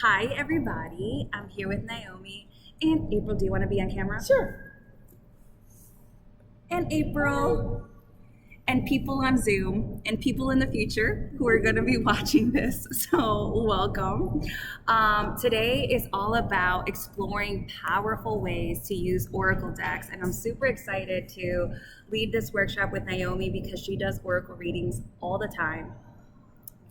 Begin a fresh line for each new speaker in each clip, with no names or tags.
Hi, everybody. I'm here with Naomi and April. Do you want to be on camera?
Sure.
And April. And people on Zoom and people in the future who are going to be watching this. So, welcome. Today is all about exploring powerful ways to use Oracle decks. And I'm super excited to lead this workshop with Naomi because she does Oracle readings all the time.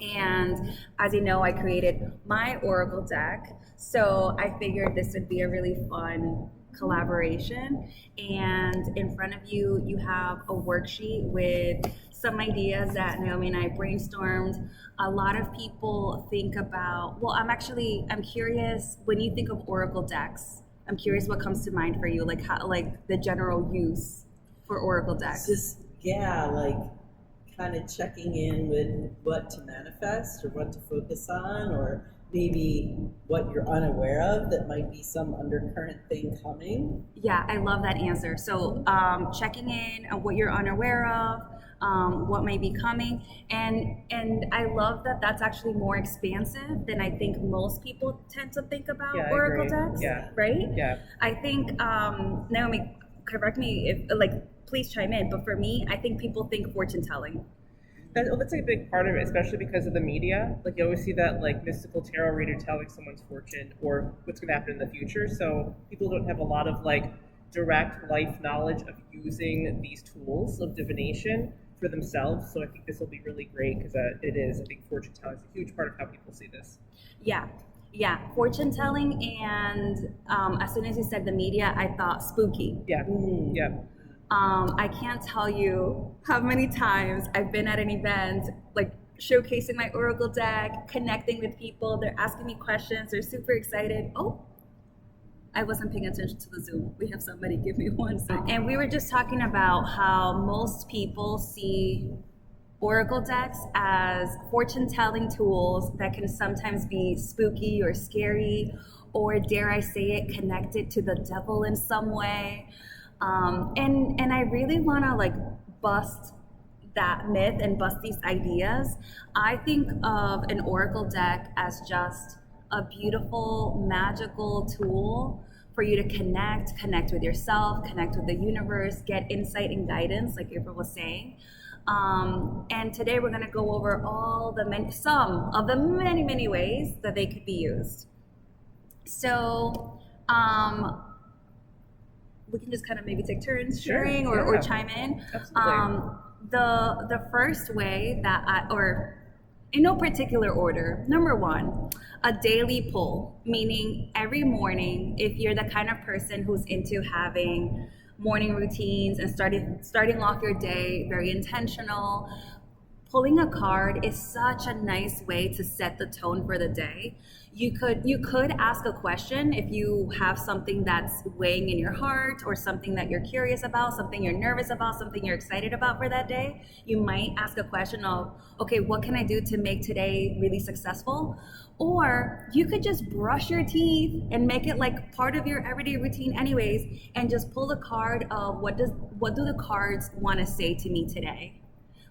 And as you know, I created my Oracle deck. So I figured this would be a really fun collaboration. And in front of you, you have a worksheet with some ideas that Naomi and I brainstormed. A lot of people think about, I'm curious when you think of Oracle decks, I'm curious what comes to mind for you, like the general use for Oracle decks.
Like kind of checking in with what to manifest or what to focus on, or maybe what you're unaware of that might be some undercurrent thing coming.
Yeah, I love that answer. So checking in on what you're unaware of, what may be coming, and I love that that's actually more expansive than I think most people tend to think about Oracle decks.
Yeah.
Right?
Yeah.
I think Naomi, correct me if please chime in. But for me, I think people think fortune telling.
That's a big part of it, especially because of the media. Like you always see that mystical tarot reader telling someone's fortune or what's going to happen in the future. So people don't have a lot of direct life knowledge of using these tools of divination for themselves. So I think this will be really great because it is. I think fortune telling is a huge part of how people see this.
Yeah, fortune telling, and as soon as you said the media, I thought spooky.
Yeah. Yeah.
I can't tell you how many times I've been at an event, showcasing my Oracle deck, connecting with people. They're asking me questions. They're super excited. Oh, I wasn't paying attention to the Zoom. We have somebody, give me one second. And we were just talking about how most people see Oracle decks as fortune-telling tools that can sometimes be spooky or scary, or dare I say it, connected to the devil in some way. And I really want to bust that myth and bust these ideas. I think of an Oracle deck as just a beautiful, magical tool for you to connect with yourself, connect with the universe, get insight and guidance, like April was saying. And today we're going to go over some of the many ways that they could be used. So, we can just kind of maybe take turns sharing or chime in.
Absolutely.
The first way that or in no particular order, number one, a daily pull, meaning every morning, if you're the kind of person who's into having morning routines and starting off your day very intentional, pulling a card is such a nice way to set the tone for the day. You could ask a question if you have something that's weighing in your heart, or something that you're curious about, something you're nervous about, something you're excited about for that day. You might ask a question of, okay, what can I do to make today really successful? Or you could just brush your teeth and make it part of your everyday routine anyways, and just pull the card of what do the cards want to say to me today?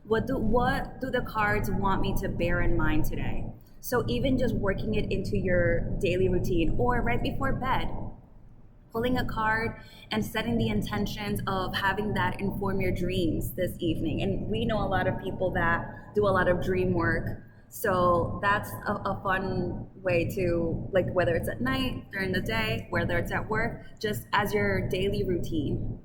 What do the cards want me to bear in mind today? So even just working it into your daily routine, or right before bed, pulling a card and setting the intentions of having that inform your dreams this evening. And we know a lot of people that do a lot of dream work. So that's a fun way to, whether it's at night, during the day, whether it's at work, just as your daily routine.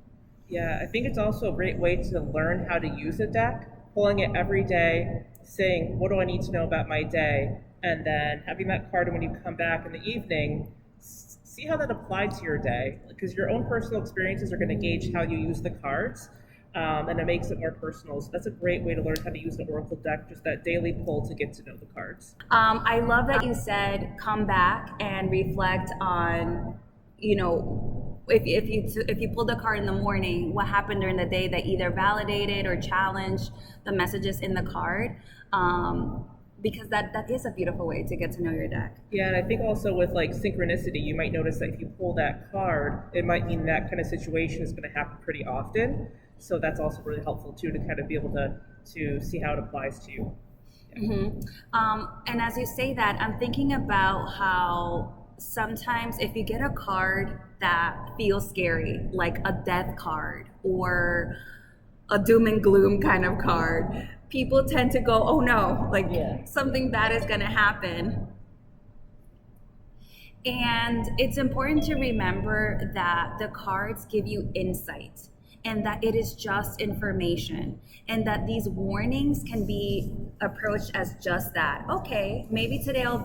Yeah, I think it's also a great way to learn how to use a deck, pulling it every day, saying, what do I need to know about my day? And then having that card, and when you come back in the evening, see how that applied to your day, because your own personal experiences are going to gauge how you use the cards, and it makes it more personal. So that's a great way to learn how to use the Oracle deck, just that daily pull to get to know the cards.
I love that you said come back and reflect on, if you pulled a card in the morning, what happened during the day that either validated or challenged the messages in the card. Because that is a beautiful way to get to know your deck.
Yeah, and I think also with synchronicity, you might notice that if you pull that card, it might mean that kind of situation is going to happen pretty often. So that's also really helpful too, to kind of be able to see how it applies to you.
And as you say that, I'm thinking about how sometimes if you get a card that feels scary, like a death card or a doom and gloom kind of card, people tend to go, oh no, like
Yeah.
something bad is going to happen. And it's important to remember that the cards give you insight and that it is just information and that these warnings can be approached as just that. Okay, maybe today I'll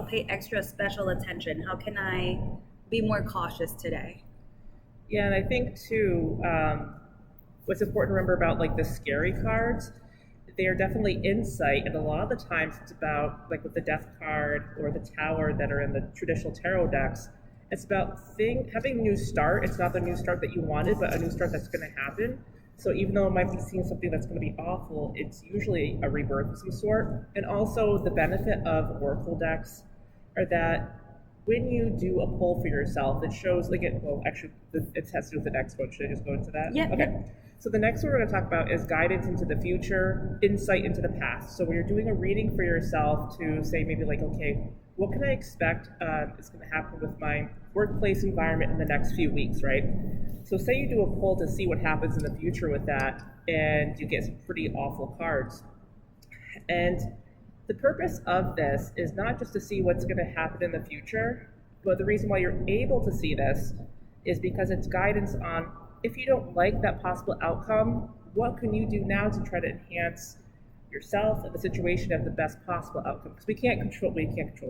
pay extra special attention. How can I be more cautious today?
Yeah, and I think too, what's important to remember about like the scary cards, they are definitely insight, and a lot of the times it's about like with the Death card or the Tower that are in the traditional tarot decks. It's about having a new start. It's not the new start that you wanted, but a new start that's going to happen. So even though it might be seeing something that's going to be awful, it's usually a rebirth of some sort. And also the benefit of oracle decks are that when you do a poll for yourself, it shows like it. Well, actually, it has to do with the next one. Should I just go into that?
Yeah.
Okay. So the next one we're going to talk about is guidance into the future, insight into the past. So when you're doing a reading for yourself to say maybe like, okay, what can I expect is going to happen with my workplace environment in the next few weeks, right? So say you do a poll to see what happens in the future with that, and you get some pretty awful cards. And the purpose of this is not just to see what's going to happen in the future, but the reason why you're able to see this is because it's guidance on if you don't like that possible outcome, what can you do now to try to enhance yourself and the situation to have the best possible outcome? Because we can't control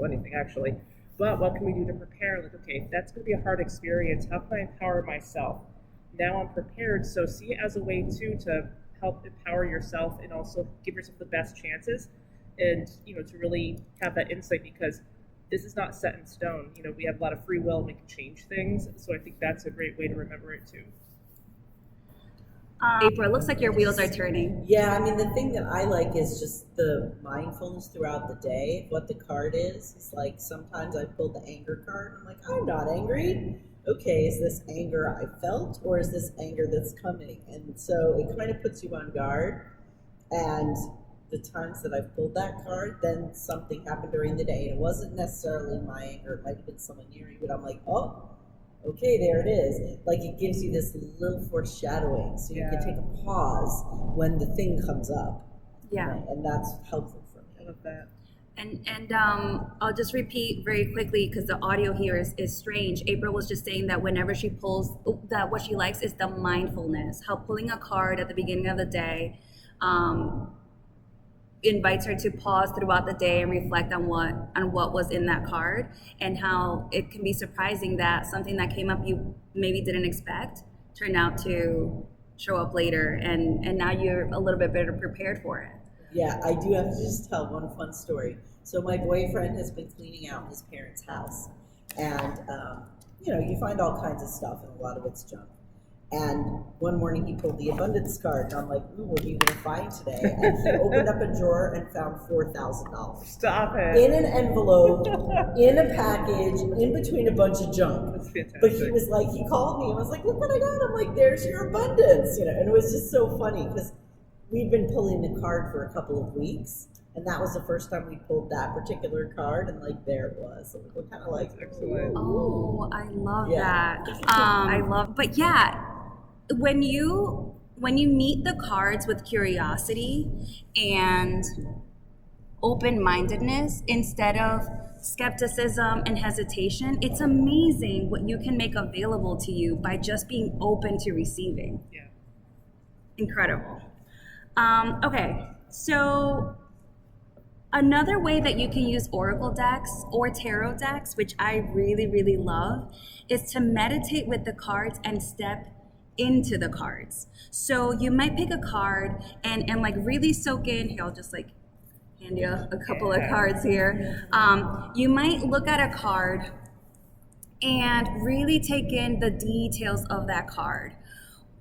anything actually, but what can we do to prepare? Like, okay, that's going to be a hard experience. How can I empower myself? Now I'm prepared. So see it as a way too to help empower yourself and also give yourself the best chances, and to really have that insight, because this is not set in stone. We have a lot of free will and we can change things. So I think that's a great way to remember it too.
April, it looks like your wheels are turning.
Yeah, I mean, the thing that I like is just the mindfulness throughout the day. What the card is. It's like sometimes I pull the anger card. I'm like, I'm not angry. Okay, is this anger I felt or is this anger that's coming? And so it kind of puts you on guard. And the times that I've pulled that card, then something happened during the day. And it wasn't necessarily my anger. It might have been someone near you, but I'm like, oh, okay, there it is. Like it gives you this little foreshadowing, so you can take a pause when the thing comes up.
Yeah.
Right? And that's helpful for me.
I love that.
And I'll just repeat very quickly because the audio here is strange. April was just saying that whenever she pulls, that what she likes is the mindfulness. How pulling a card at the beginning of the day invites her to pause throughout the day and reflect on what was in that card, and how it can be surprising that something that came up you maybe didn't expect turned out to show up later, and now you're a little bit better prepared for it.
Yeah, I do have to just tell one fun story. So my boyfriend has been cleaning out his parents' house, and you find all kinds of stuff, and a lot of it's junk. And one morning he pulled the abundance card, and I'm like, ooh, what are you going to find today? And he opened up a drawer and found $4,000.
Stop it.
In an envelope, in a package, in between a bunch of junk.
That's fantastic.
But he was like, he called me and was like, look what I got. I'm like, there's your abundance. And it was just so funny because we'd been pulling the card for a couple of weeks. And that was the first time we pulled that particular card, and like there it was. So we're kind of like,
excellent.
Oh, I love
Yeah.
that. But yeah, when you meet the cards with curiosity and open-mindedness instead of skepticism and hesitation, it's amazing what you can make available to you by just being open to receiving.
Yeah.
Incredible. Okay, so another way that you can use oracle decks or tarot decks, which I really, really love, is to meditate with the cards and step into the cards. So you might pick a card and like really soak in. Here, I'll just like hand you a couple of cards here. You might look at a card and really take in the details of that card.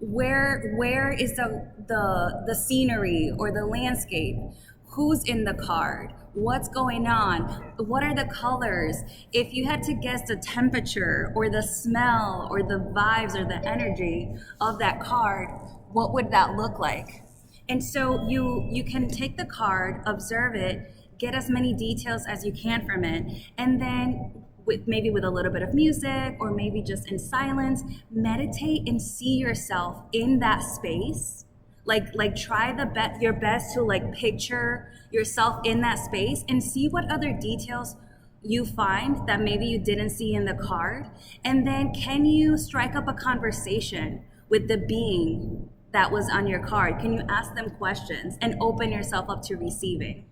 Where is the scenery or the landscape? Who's in the card? What's going on? What are the colors? If you had to guess the temperature or the smell or the vibes or the energy of that card, what would that look like? And so you can take the card, observe it, get as many details as you can from it, and then with a little bit of music or maybe just in silence, meditate and see yourself in that space. Like try your best to like picture yourself in that space and see what other details you find that maybe you didn't see in the card. And then can you strike up a conversation with the being that was on your card? Can you ask them questions and open yourself up to receiving?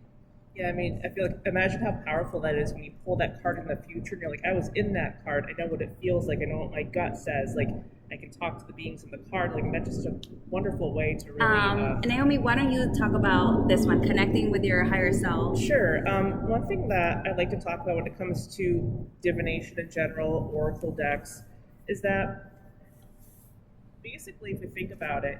Yeah, I mean, I feel like imagine how powerful that is when you pull that card in the future and you're like, I was in that card. I know what it feels like. I know what my gut says. Like, I can talk to the beings in the card. Like, that's just a wonderful way to really.
Naomi, why don't you talk about this one, connecting with your higher self?
Sure. One thing that I'd like to talk about when it comes to divination in general, oracle decks, is that basically, if we think about it,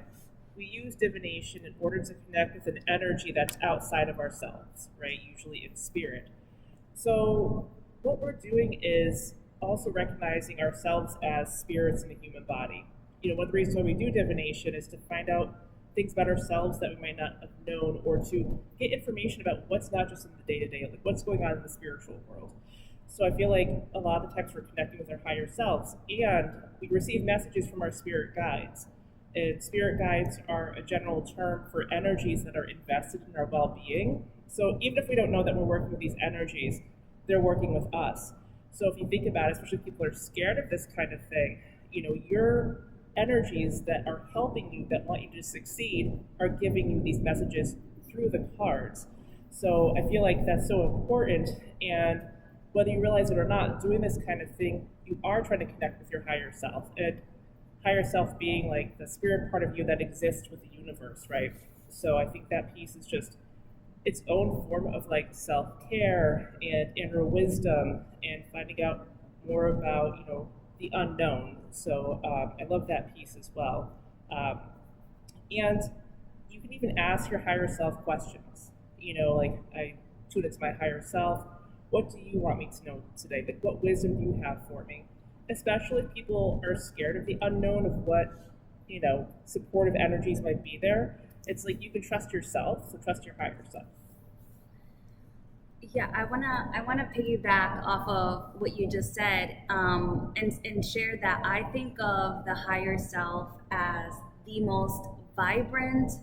we use divination in order to connect with an energy that's outside of ourselves, right? Usually in spirit. So what we're doing is also recognizing ourselves as spirits in the human body. One of the reasons why we do divination is to find out things about ourselves that we might not have known, or to get information about what's not just in the day-to-day, like what's going on in the spiritual world. So I feel like a lot of the times we're connecting with our higher selves, and we receive messages from our spirit guides. And spirit guides are a general term for energies that are invested in our well-being. So even if we don't know that we're working with these energies, they're working with us. So if you think about it, especially if people are scared of this kind of thing, your energies that are helping you, that want you to succeed, are giving you these messages through the cards. So I feel like that's so important. And whether you realize it or not, doing this kind of thing, you are trying to connect with your higher self. And higher self being like the spirit part of you that exists with the universe, right? So I think that piece is just its own form of like self-care and inner wisdom and finding out more about, the unknown. So I love that piece as well. And you can even ask your higher self questions. Like I tune into my higher self. What do you want me to know today? Like, what wisdom do you have for me? Especially if people are scared of the unknown, of what, supportive energies might be there. It's like you can trust yourself, so trust your higher self.
Yeah, I wanna piggyback off of what you just said, and share that I think of the higher self as the most vibrant,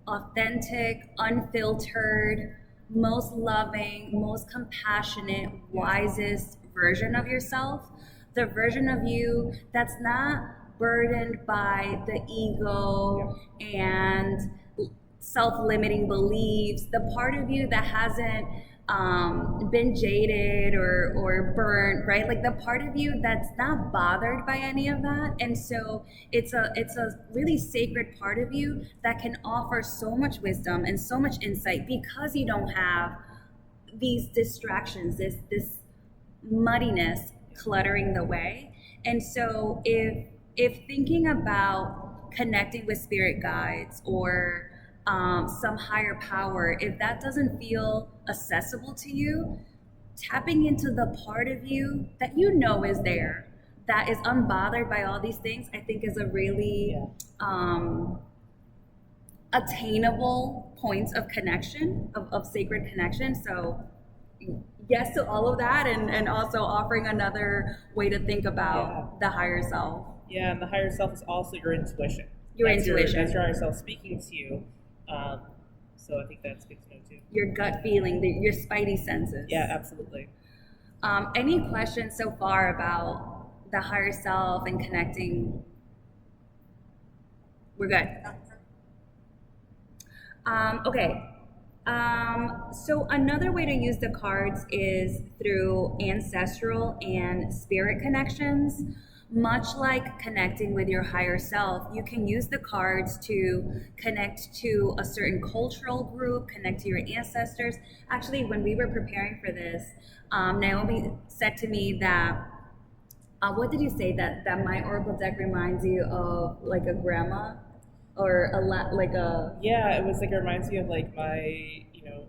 authentic, unfiltered, most loving, most compassionate, wisest version of yourself. The version of you that's not burdened by the ego and self-limiting beliefs, the part of you that hasn't been jaded or burnt, right? Like the part of you that's not bothered by any of that. And so it's a really sacred part of you that can offer so much wisdom and so much insight because you don't have these distractions, this muddiness cluttering the way. And so if thinking about connecting with spirit guides or some higher power, if that doesn't feel accessible to you, tapping into the part of you that is there, that is unbothered by all these things, I think is a really attainable points of connection, of sacred connection. So yes to all of that, and also offering another way to think about the higher self.
Yeah, and the higher self is also your intuition.
That's your
higher self speaking to you. So I think that's good to know too.
Your gut feeling, your spidey senses.
Yeah, absolutely.
Any questions so far about the higher self and connecting? We're good. Okay. So another way to use the cards is through ancestral and spirit connections. Much like connecting with your higher self, you can use the cards to connect to a certain cultural group, connect to your ancestors. Actually, when we were preparing for this, Naomi said to me that, what did you say, that my oracle deck reminds you of like a grandma? Or
Yeah, it was like, it reminds me of like my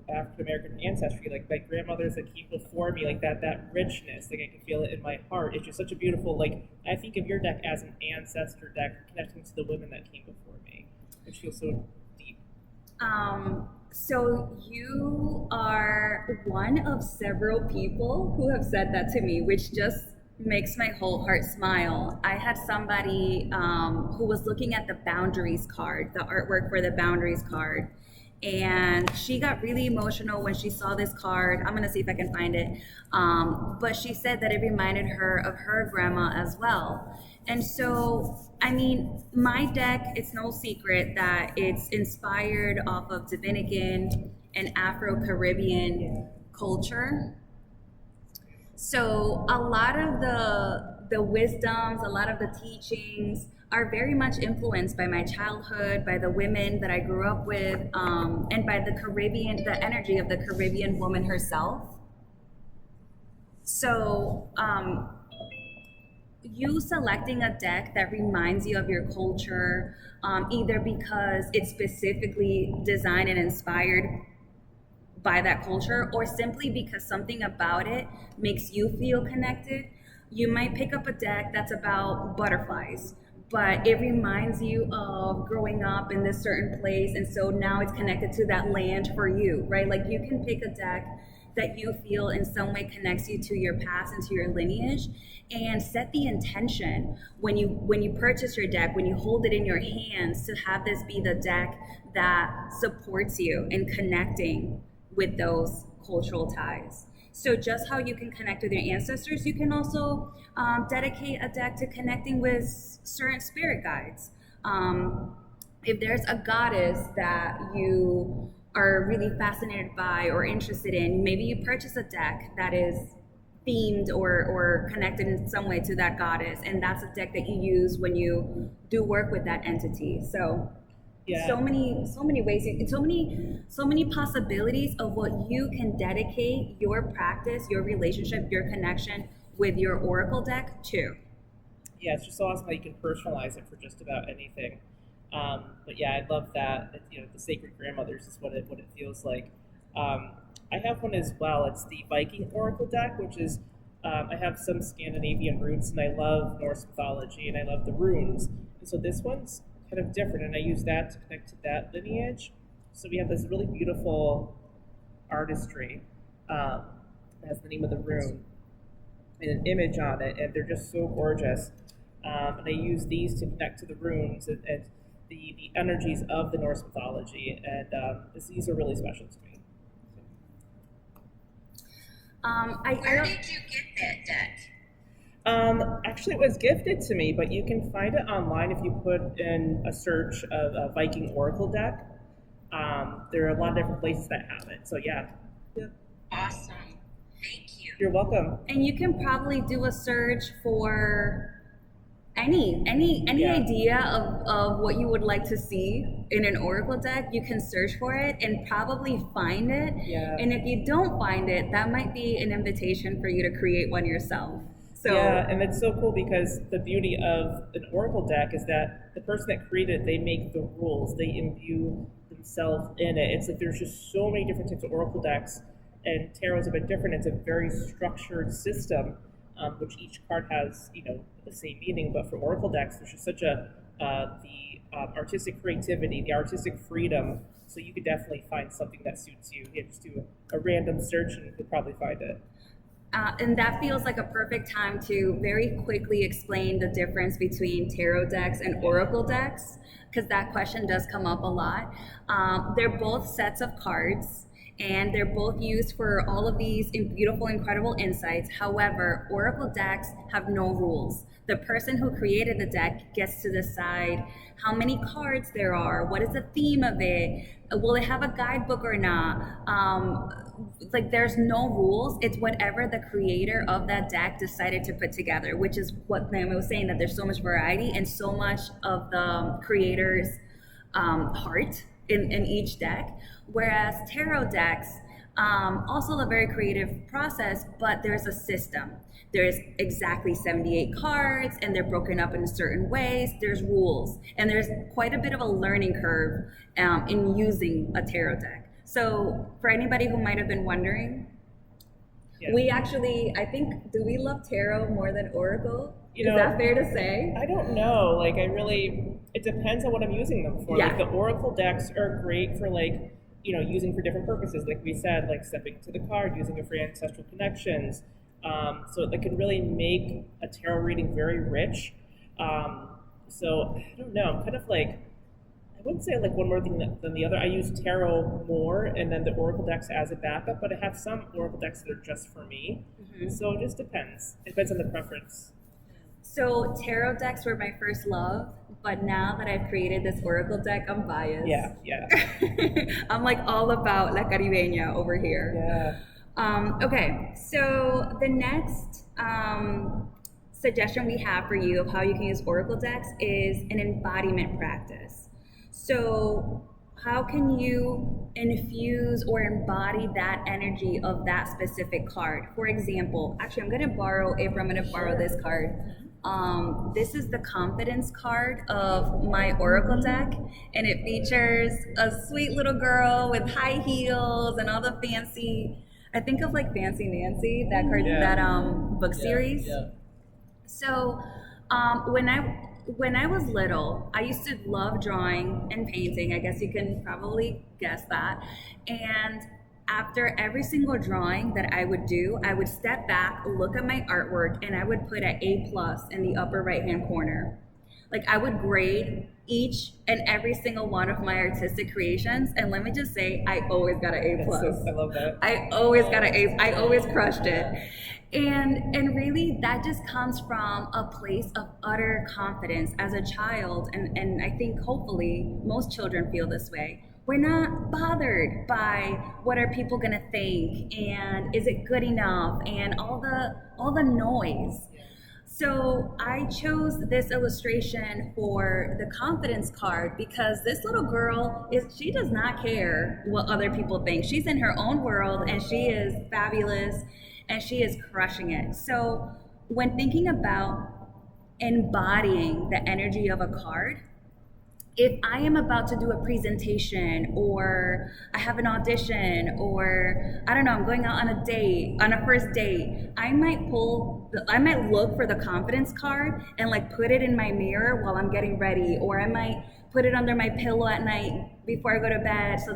African American ancestry, like my grandmothers that came before me, like that richness, like I can feel it in my heart. It's just such a beautiful, like I think of your deck as an ancestor deck connecting to the women that came before me, which feels so deep.
So you are one of several people who have said that to me, which just makes my whole heart smile. I had somebody who was looking at the boundaries card, the artwork for the boundaries card, and she got really emotional when she saw this card. I'm gonna see if I can find it. But she said that it reminded her of her grandma as well. And so, I mean, my deck, it's no secret that it's inspired off of Dominican and Afro-Caribbean culture. So a lot of the wisdoms, a lot of the teachings are very much influenced by my childhood, by the women that I grew up with, and by the energy of the Caribbean woman herself. So you selecting a deck that reminds you of your culture, either because it's specifically designed and inspired by that culture, or simply because something about it makes you feel connected. You might pick up a deck that's about butterflies, but it reminds you of growing up in this certain place, and so now it's connected to that land for you, right? Like you can pick a deck that you feel in some way connects you to your past and to your lineage, and set the intention when you purchase your deck, when you hold it in your hands, to have this be the deck that supports you in connecting with those cultural ties. So just how you can connect with your ancestors, you can also dedicate a deck to connecting with certain spirit guides. If there's a goddess that you are really fascinated by or interested in, maybe you purchase a deck that is themed or connected in some way to that goddess, and that's a deck that you use when you do work with that entity. So
Yeah.
so many ways, so many possibilities of what you can dedicate your practice, your relationship, your connection with your oracle deck to.
Yeah, it's just so awesome that you can personalize it for just about anything. But yeah, I love that. The sacred grandmothers is what it feels like. I have one as well. It's the Viking Oracle deck, which is I have some Scandinavian roots, and I love Norse mythology, and I love the runes. And so this one's kind of different, and I use that to connect to that lineage. So we have this really beautiful artistry. It has the name of the rune and an image on it, and they're just so gorgeous. And I use these to connect to the runes and the energies of the Norse mythology, and these are really special to me.
Where did you get that deck?
Actually, it was gifted to me, but you can find it online if you put in a search of a Viking Oracle deck. There are a lot of different places that have it. So yeah. Yep.
Awesome. Thank you.
You're welcome.
And you can probably do a search for any
Yeah.
idea of what you would like to see in an oracle deck. You can search for it and probably find it.
Yeah.
And if you don't find it, that might be an invitation for you to create one yourself. So
Yeah, and it's so cool because the beauty of an oracle deck is that the person that created it, they make the rules, they imbue themselves in it. It's like there's just so many different types of oracle decks, and tarot's a bit different. It's a very structured system, which each card has, the same meaning. But for oracle decks, there's just such the artistic creativity, the artistic freedom. So you could definitely find something that suits you. You just do a random search, and you could probably find it.
And that feels like a perfect time to very quickly explain the difference between tarot decks and oracle decks, because that question does come up a lot. They're both sets of cards, and they're both used for all of these beautiful, incredible insights. However, oracle decks have no rules. The person who created the deck gets to decide how many cards there are, what is the theme of it, will it have a guidebook or not. Like there's no rules. It's whatever the creator of that deck decided to put together, which is what Naomi was saying, that there's so much variety and so much of the creator's heart in each deck. Whereas tarot decks, also a very creative process, but there's a system. There's exactly 78 cards, and they're broken up in certain ways. There's rules, and there's quite a bit of a learning curve in using a tarot deck. So for anybody who might have been wondering,
Yeah.
We actually, I think, do we love tarot more than oracle?
You
Is
know,
that fair to say?
I don't know. Like, it depends on what I'm using them for.
Yeah.
Like, the Oracle decks are great for, like, using for different purposes. Like we said, like stepping to the card, using it for ancestral connections. So it can really make a tarot reading very rich. So I don't know. I'm kind of like, I wouldn't say like one more thing than the other. I use tarot more, and then the Oracle decks as a backup. But I have some Oracle decks that are just for me. So it just depends. It depends on the preference.
So tarot decks were my first love, but now that I've created this oracle deck, I'm biased.
Yeah.
I'm like all about La Caribeña over here.
Yeah.
Okay, so the next suggestion we have for you of how you can use oracle decks is an embodiment practice. So how can you infuse or embody that energy of that specific card? For example, actually, I'm going to borrow this card. This is the confidence card of my oracle deck, and it features a sweet little girl with high heels and all the fancy. I think of like Fancy Nancy, that card, book series.
Yeah.
So, when I was little, I used to love drawing and painting. I guess you can probably guess that. And after every single drawing that I would do, I would step back, look at my artwork, and I would put an A+ in the upper right-hand corner. Like, I would grade each and every single one of my artistic creations, and let me just say, I always got an A+.
I love that.
I always got an A. I always crushed it. And really, that just comes from a place of utter confidence as a child, and I think hopefully most children feel this way. We're not bothered by what are people gonna think, and is it good enough, and all the noise. So I chose this illustration for the confidence card because this little girl she does not care what other people think. She's in her own world, and she is fabulous, and she is crushing it. So when thinking about embodying the energy of a card, if I am about to do a presentation, or I have an audition, or I don't know, I'm going out on a first date, I might look for the confidence card and like put it in my mirror while I'm getting ready, or I might put it under my pillow at night before I go to bed so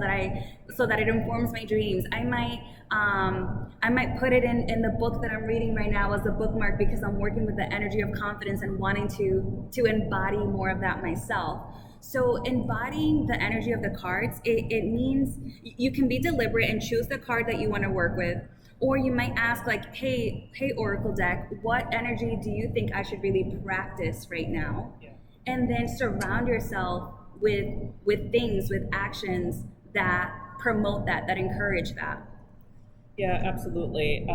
that it informs my dreams. I might put it in the book that I'm reading right now as a bookmark because I'm working with the energy of confidence and wanting to embody more of that myself. So embodying the energy of the cards, it means you can be deliberate and choose the card that you want to work with. Or you might ask like, hey, Oracle deck, what energy do you think I should really practice right now?
Yeah.
And then surround yourself with things, with actions that promote that encourage that.
Yeah, absolutely.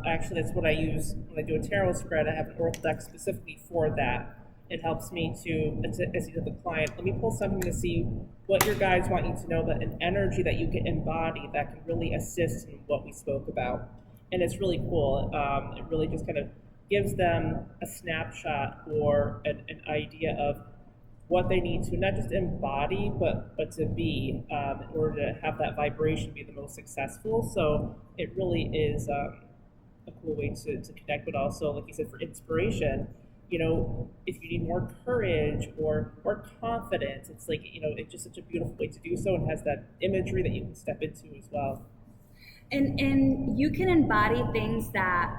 Actually, that's what I use when I do a tarot spread. I have an oracle deck specifically for that. It helps me as you said, the client, let me pull something to see what your guides want you to know, but an energy that you can embody that can really assist in what we spoke about. And it's really cool. It really just kind of gives them a snapshot or an idea of what they need to not just embody, but to be in order to have that vibration be the most successful. So it really is a cool way to connect, but also, like you said, for inspiration. If you need more courage or confidence, it's like, it's just such a beautiful way to do so, and has that imagery that you can step into as well.
And you can embody things that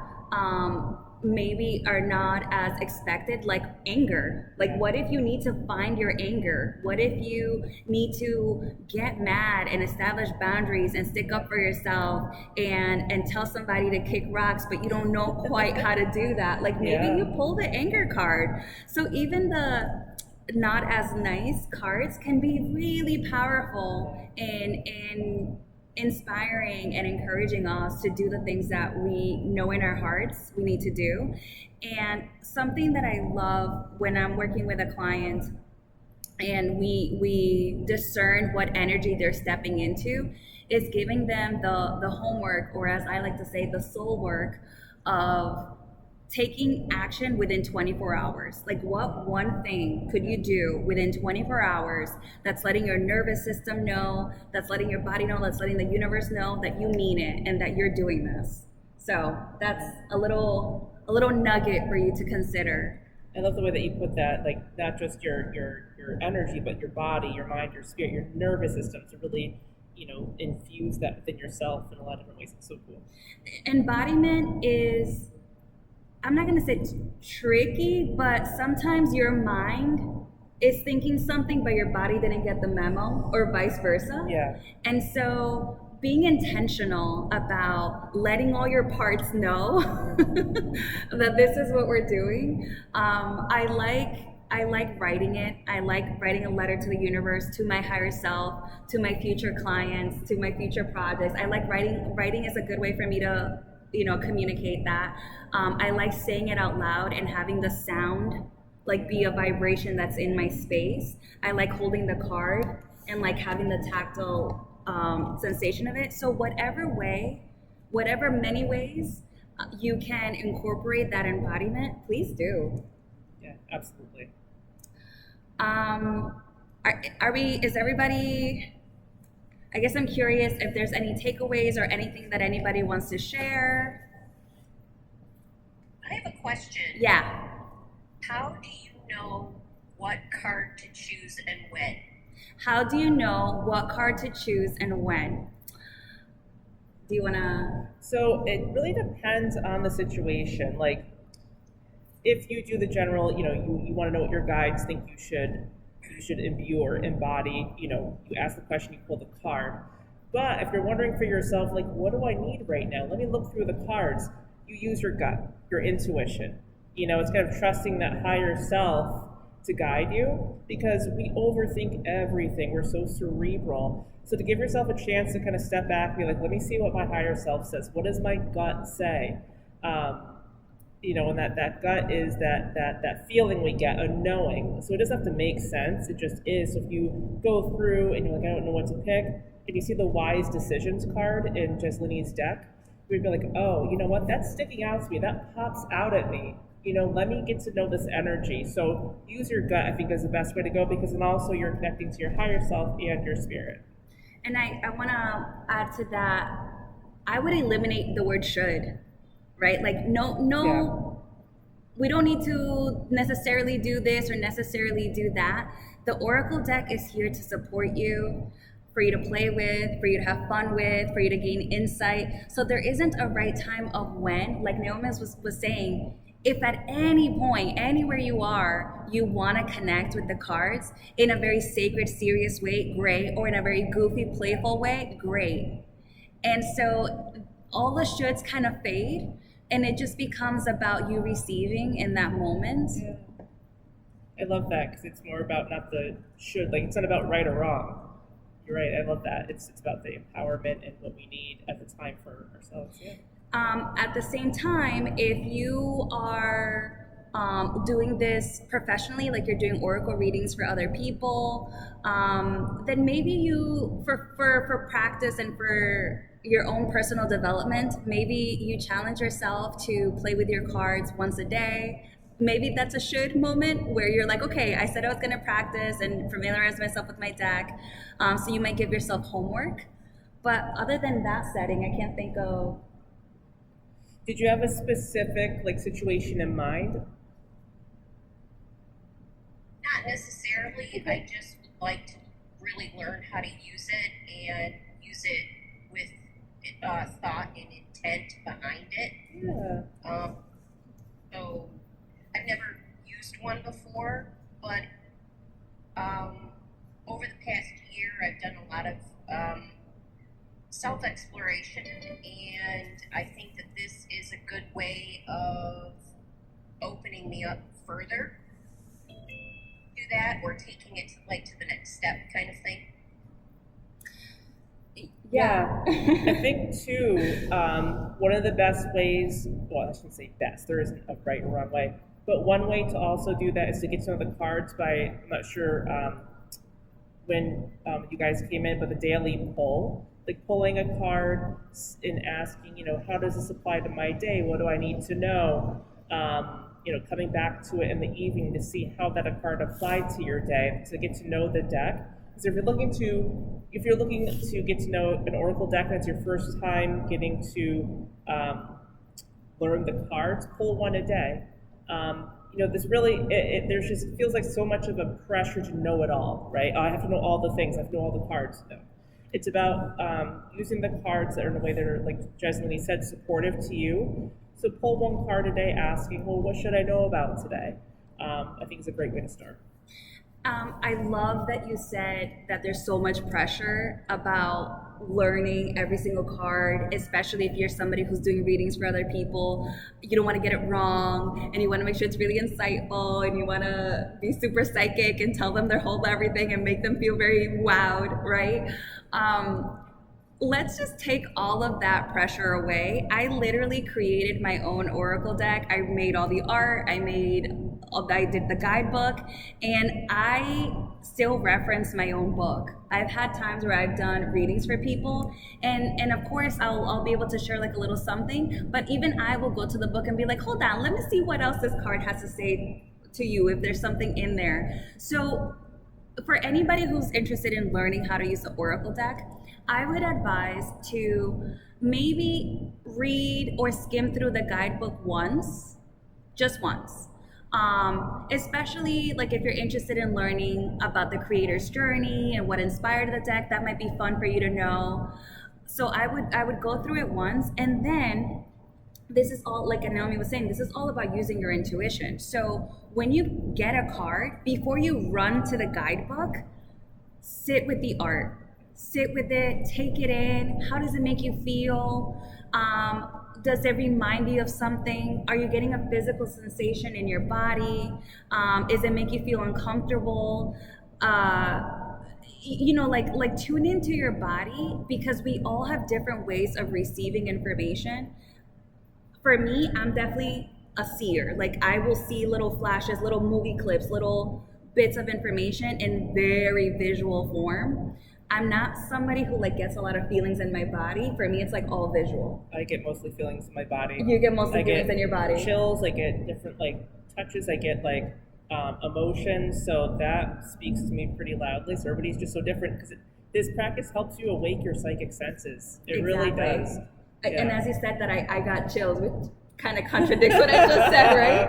maybe are not as expected, like anger. Like, what if you need to find your anger? What if you need to get mad and establish boundaries and stick up for yourself and tell somebody to kick rocks, but you don't know quite how to do that? Like, maybe you pull the anger card. So even the not as nice cards can be really powerful in inspiring and encouraging us to do the things that we know in our hearts we need to do. And something that I love when I'm working with a client and we discern what energy they're stepping into is giving them the homework, or as I like to say, the soul work of taking action within 24 hours. Like, what one thing could you do within 24 hours that's letting your nervous system know, that's letting your body know, that's letting the universe know that you mean it and that you're doing this. So that's a little nugget for you to consider.
I love the way that you put that, like not just your energy, but your body, your mind, your spirit, your nervous system to really, infuse that within yourself in a lot of different ways. It's so cool.
Embodiment is, I'm not going to say tricky, but sometimes your mind is thinking something, but your body didn't get the memo, or vice versa.
Yeah.
And so being intentional about letting all your parts know that this is what we're doing. I like writing it. I like writing a letter to the universe, to my higher self, to my future clients, to my future projects. I like writing. Writing is a good way for me to, communicate that. I like saying it out loud and having the sound like be a vibration that's in my space. I like holding the card and like having the tactile sensation of it. So whatever many ways you can incorporate that embodiment, please do.
Yeah, absolutely.
Is everybody, I guess I'm curious if there's any takeaways or anything that anybody wants to share.
I have a question.
Yeah.
How do you know what card to choose and when?
How do you know what card to choose and when? Do you want to?
So it really depends on the situation. Like, if you do the general, you want to know what your guides think you should imbue or embody. You ask the question, you pull the card. But if you're wondering for yourself, like, what do I need right now? Let me look through the cards. You use your gut, your intuition. It's kind of trusting that higher self to guide you, because we overthink everything. We're so cerebral. So to give yourself a chance to kind of step back and be like, let me see what my higher self says. What does my gut say? And that gut is that feeling we get, a knowing. So it doesn't have to make sense. It just is. So if you go through and you're like, I don't know what to pick, and you see the wise decisions card in Jasleni's deck, you'd be like, oh, you know what? That's sticking out to me. That pops out at me. Let me get to know this energy. So use your gut, I think, is the best way to go, because then also you're connecting to your higher self and your spirit.
And I want to add to that, I would eliminate the word should, right? Like, no, yeah. We don't need to necessarily do this or necessarily do that. The Oracle deck is here to support you, for you to play with, for you to have fun with, for you to gain insight. So there isn't a right time of when, like Naomi was saying. If at any point, anywhere you are, you want to connect with the cards in a very sacred, serious way, great, or in a very goofy, playful way, great. And so all the shoulds kind of fade, and it just becomes about you receiving in that moment.
Yeah. I love that, because it's more about not the should, like it's not about right or wrong. You're right, I love that. It's about the empowerment and what we need at the time for ourselves. Yeah.
At the same time, if you are doing this professionally, like you're doing oracle readings for other people, then maybe you, for practice and for your own personal development, maybe you challenge yourself to play with your cards once a day. Maybe that's a should moment where you're like, okay, I said I was going to practice and familiarize myself with my deck. So you might give yourself homework. But other than that setting, I can't think of.
Did you have a specific situation in mind?
Not necessarily. I just would like to really learn how to use it and use it with thought and intent behind it.
Yeah.
So I've never used one before, but over the past year, I've done a lot of self-exploration, and I think that this is a good way of opening me up further to that, or taking it to the next step kind of thing.
Yeah. I think too, one of the best ways, well, I shouldn't say best, there isn't a right or wrong way, but one way to also do that is to get to know the cards by, I'm not sure when you guys came in, but the daily pull. Like pulling a card and asking, how does this apply to my day? What do I need to know? Coming back to it in the evening to see how that a card applied to your day, to get to know the deck. Because if you're looking to get to know an oracle deck, and it's your first time getting to learn the cards, pull one a day. This really, there's just feels like so much of a pressure to know it all, right? I have to know all the things, I have to know all the cards. No. It's about using the cards that are in a way that are, like Jasleni said, supportive to you. So pull one card a day asking, well, what should I know about today? I think it's a great way to start.
I love that you said that there's so much pressure about learning every single card, especially if you're somebody who's doing readings for other people. You don't want to get it wrong, and you want to make sure it's really insightful, and you want to be super psychic and tell them their whole everything and make them feel very wowed, right? Let's just take all of that pressure away. I literally created my own oracle deck. I made all the art. I did the guidebook, and I still reference my own book. I've had times where I've done readings for people, and of course I'll be able to share like a little something, but even I will go to the book and be like, hold on, let me see what else this card has to say to you, if there's something in there. So for anybody who's interested in learning how to use the oracle deck, I would advise to maybe read or skim through the guidebook once, just once. Especially like if you're interested in learning about the creator's journey and what inspired the deck, that might be fun for you to know. So I would go through it once, and then this is all, like Naomi was saying, this is all about using your intuition. So when you get a card, before you run to the guidebook, sit with the art. Sit with it, take it in. How does it make you feel? Does it remind you of something? Are you getting a physical sensation in your body? Does it make you feel uncomfortable? Like tune into your body, because we all have different ways of receiving information. For me, I'm definitely a seer. Like I will see little flashes, little movie clips, little bits of information in very visual form. I'm not somebody who like gets a lot of feelings in my body. For me, it's like all visual.
I get mostly feelings in my body.
You get mostly feelings in your body.
Chills. I get different like touches. I get like emotions. So that speaks to me pretty loudly. So everybody's just so different, because this practice helps you awake your psychic senses. It really does. Yeah.
And as you said that, I got chills, which kind of contradicts what I just said, right?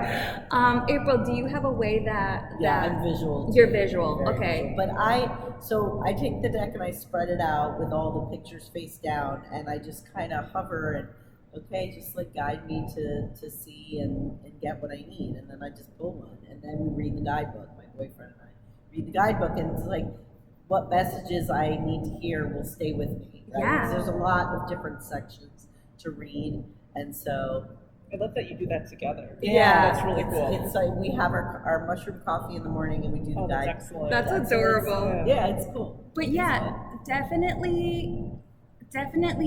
April, do you have a way that
I'm visual.
You're visual,
Very
okay.
visual. But I take the deck and I spread it out with all the pictures face down, and I just kind of hover and just like guide me to see and get what I need, and then I just pull one, and then we read the guidebook. My boyfriend and I read the guidebook, and it's like what messages I need to hear will stay with me. Right?
Yeah.
Because there's a lot of different sections to read, and so.
I love that you do that together.
Yeah.
That's really cool.
It's like we have our mushroom coffee in the morning, and we do the
That's
guide.
excellent.
That's adorable.
Yeah, it's cool.
But yeah, definitely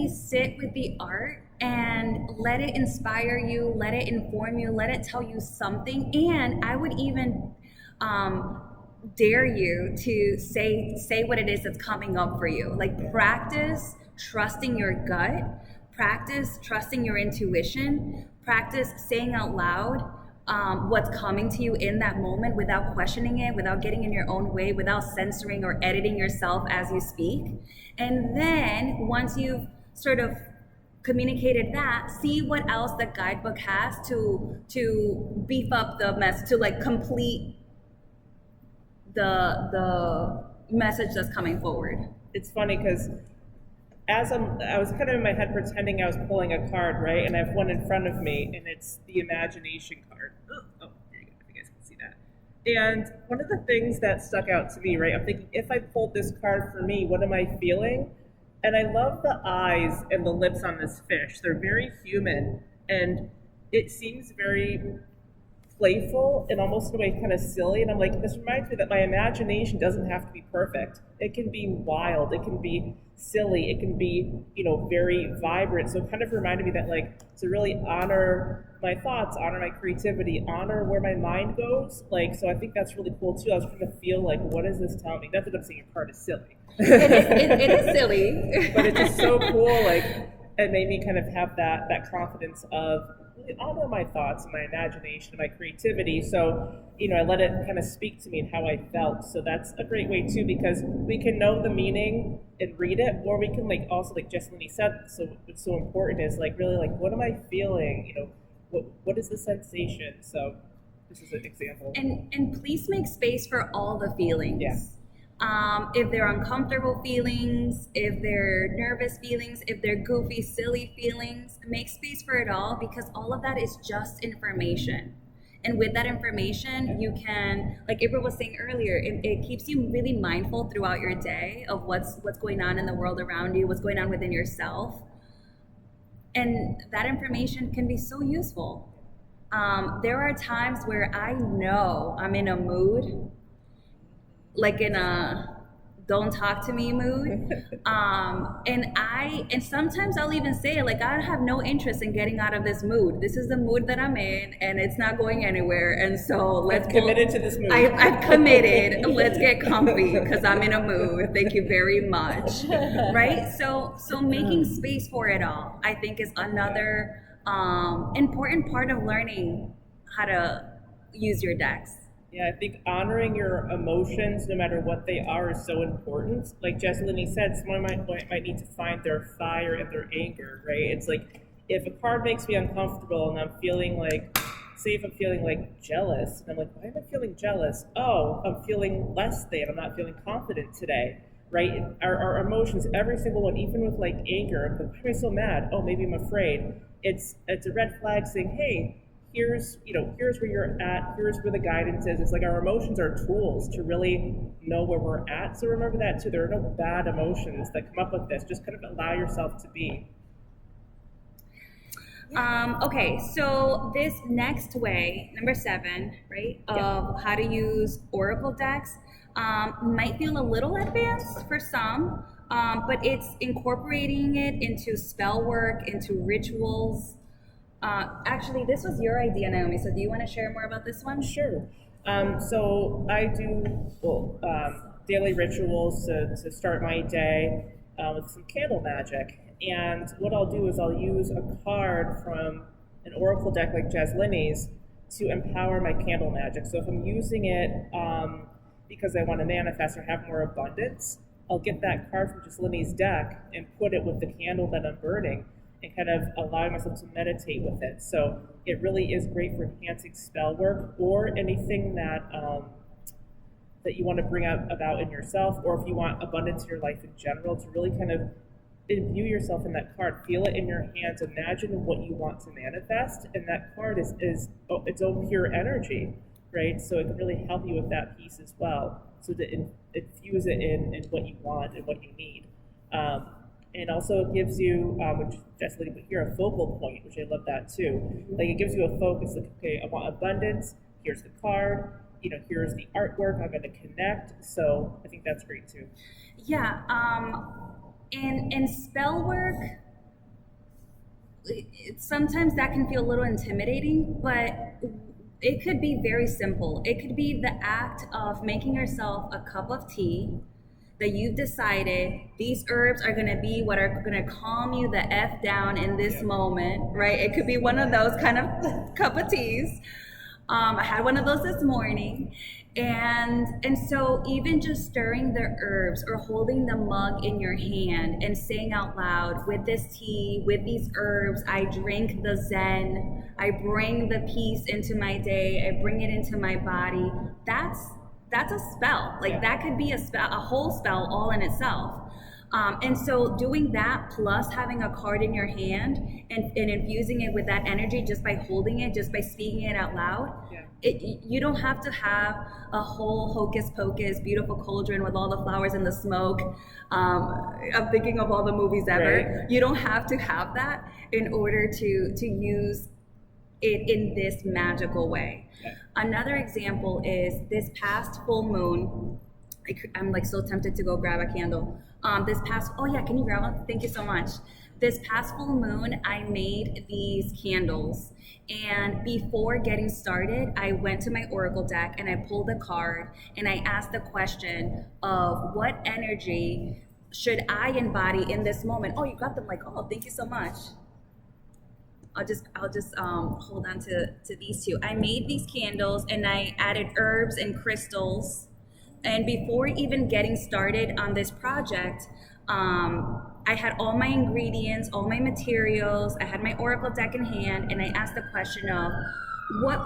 sit with the art and let it inspire you, let it inform you, let it tell you something. And I would even dare you to say what it is that's coming up for you. Like practice trusting your gut, practice trusting your intuition, practice saying out loud what's coming to you in that moment without questioning it, without getting in your own way, without censoring or editing yourself as you speak. And then once you've sort of communicated that, see what else the guidebook has to beef up the mess, to like complete the message that's coming forward.
It's funny because I was kind of in my head pretending I was pulling a card, right? And I have one in front of me, and it's the imagination card. Oh, there you go, if you guys can see that. And one of the things that stuck out to me, right? I'm thinking, if I pulled this card for me, what am I feeling? And I love the eyes and the lips on this fish. They're very human, and it seems very playful and almost in a way kind of silly. And I'm like, this reminds me that my imagination doesn't have to be perfect. It can be wild. It can be silly. It can be, very vibrant. So it kind of reminded me that like to really honor my thoughts, honor my creativity, honor where my mind goes. Like, so I think that's really cool too. I was trying to feel like, what does this tell me? Not that I'm saying your card is silly.
It is silly.
But it's just so cool. Like, it made me kind of have that confidence of really honor my thoughts and my imagination and my creativity. So, I let it kind of speak to me and how I felt. So that's a great way too, because we can know the meaning and read it, or we can like also, like Jasleni said, so what's so important is like really like, what am I feeling? what is the sensation? So this is an example.
And please make space for all the feelings.
Yeah.
If they're uncomfortable feelings, if they're nervous feelings, if they're goofy, silly feelings, make space for it all, because all of that is just information. And with that information, you can, like April was saying earlier, it keeps you really mindful throughout your day of what's going on in the world around you, what's going on within yourself. And that information can be so useful. There are times where I know I'm in a mood, like in a don't talk to me mood. And sometimes I'll even say, like, I have no interest in getting out of this mood. This is the mood that I'm in, and it's not going anywhere. And so
I've committed to this mood.
I've committed. Let's get comfy because I'm in a mood. Thank you very much. Right? So making space for it all, I think, is another important part of learning how to use your decks.
Yeah, I think honoring your emotions, no matter what they are, is so important. Like Jasleni said, someone might need to find their fire and their anger, right? It's like, if a card makes me uncomfortable and I'm feeling like, say if I'm feeling like jealous, and I'm like, why am I feeling jealous? Oh, I'm feeling less than, I'm not feeling confident today, right? Our emotions, every single one, even with like anger, I'm like, why am I so mad? Oh, maybe I'm afraid. It's a red flag saying, hey, here's where you're at, here's where the guidance is. It's like our emotions are tools to really know where we're at. So remember that too. There are no bad emotions that come up with this. Just kind of allow yourself to be.
Okay, so this next way, number 7, right, of how to use Oracle decks might feel a little advanced for some, but it's incorporating it into spell work, into rituals. Actually, this was your idea, Naomi, so do you want to share more about this one?
Sure. So I do daily rituals to start my day with some candle magic. And what I'll do is I'll use a card from an oracle deck like Jasleni's to empower my candle magic. So if I'm using it because I want to manifest or have more abundance, I'll get that card from Jasleni's deck and put it with the candle that I'm burning, and kind of allowing myself to meditate with it. So it really is great for enhancing spell work or anything that that you want to bring out about in yourself, or if you want abundance in your life in general, to really kind of imbue yourself in that card. Feel it in your hands. Imagine what you want to manifest, and that card is its own pure energy, right? So it can really help you with that piece as well. So to infuse it in what you want and what you need. And also it gives you, which Jasleni put here, a focal point, which I love that too. Like it gives you a focus, like, okay, I want abundance, here's the card, here's the artwork, I'm gonna connect. So I think that's great too.
Yeah, and spell work, sometimes that can feel a little intimidating, but it could be very simple. It could be the act of making yourself a cup of tea, that you've decided these herbs are gonna be what are gonna calm you the F down in this moment, right? It could be one of those kind of cup of teas. I had one of those this morning. And so even just stirring the herbs or holding the mug in your hand and saying out loud, with this tea, with these herbs, I drink the Zen, I bring the peace into my day, I bring it into my body, that's a spell. Like that could be a spell, a whole spell all in itself. And so doing that plus having a card in your hand and infusing it with that energy just by holding it, just by speaking it out loud, you don't have to have a whole hocus pocus, beautiful cauldron with all the flowers and the smoke. I'm thinking of all the movies ever. Right. You don't have to have that in order to use it in this magical way. Another example is this past full moon. I'm like so tempted to go grab a candle. Can you grab one? Thank you so much. This past full moon, I made these candles. And before getting started, I went to my oracle deck and I pulled a card and I asked the question of what energy should I embody in this moment? Oh, you got them, like, oh, thank you so much. I'll just hold on to these two. I made these candles and I added herbs and crystals. And before even getting started on this project, I I had all my ingredients, all my materials, I had my oracle deck in hand, and I asked the question of what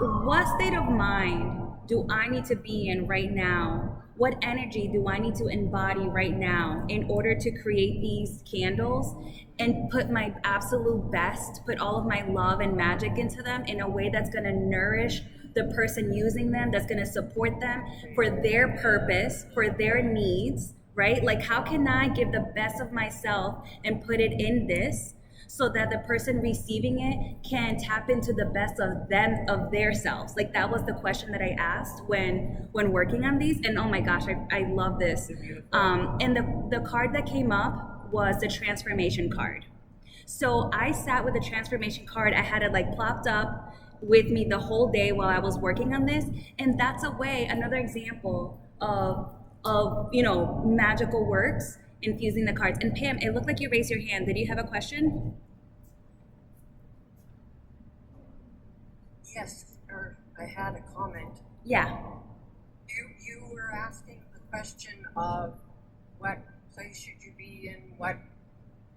state of mind do I need to be in right now? What energy do I need to embody right now in order to create these candles and put my absolute best, put all of my love and magic into them in a way that's going to nourish the person using them, that's going to support them for their purpose, for their needs, right? Like, how can I give the best of myself and put it in this so that the person receiving it can tap into the best of them, of their selves? Like, that was the question that I asked when working on these. And oh my gosh, I love this. And the card that came up was the transformation card. So I sat with the transformation card. I had it like plopped up with me the whole day while I was working on this. And that's another example of magical works, infusing the cards. And Pam, it looked like you raised your hand. Did you have a question?
Yes, or I had a comment.
Yeah.
You were asking the question of what place should you be in, what